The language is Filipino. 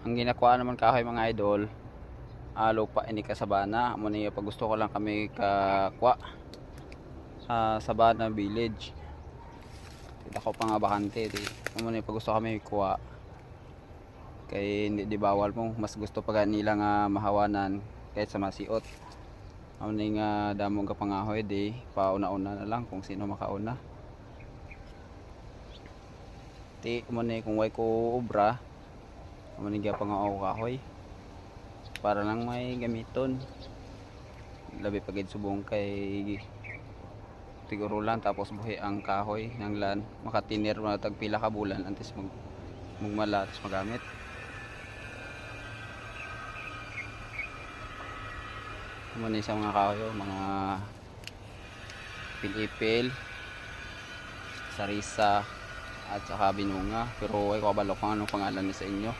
Ang ginakuha naman kahoy mga idol, lupa ini ka sabana. Amo ni pag gusto ko lang kami kakwa sa Sabana Village. Kita ko pa nga bakante di. Amo ni pag gusto kami kuha. Kay hindi di bawal mo, mas gusto pa nila nga mahawanan kahit sa masiot. Amo ni nga damong kapangahoy di pauna-una na lang kung sino makauna. Ti mo ni kung way ko obra, amo ni gyapon nga ako kahoy para lang may gamiton. Labi pagid subong kay siguro lang tapos buhi ang kahoy ng lan makatinir mo tag pila ka bulan antes magmala tapos magamit. Amo ni sa mga kahoy mga pilipil, sarisa at saka binunga, pero ay ko kabalo kung anong pangalan ni sa inyo.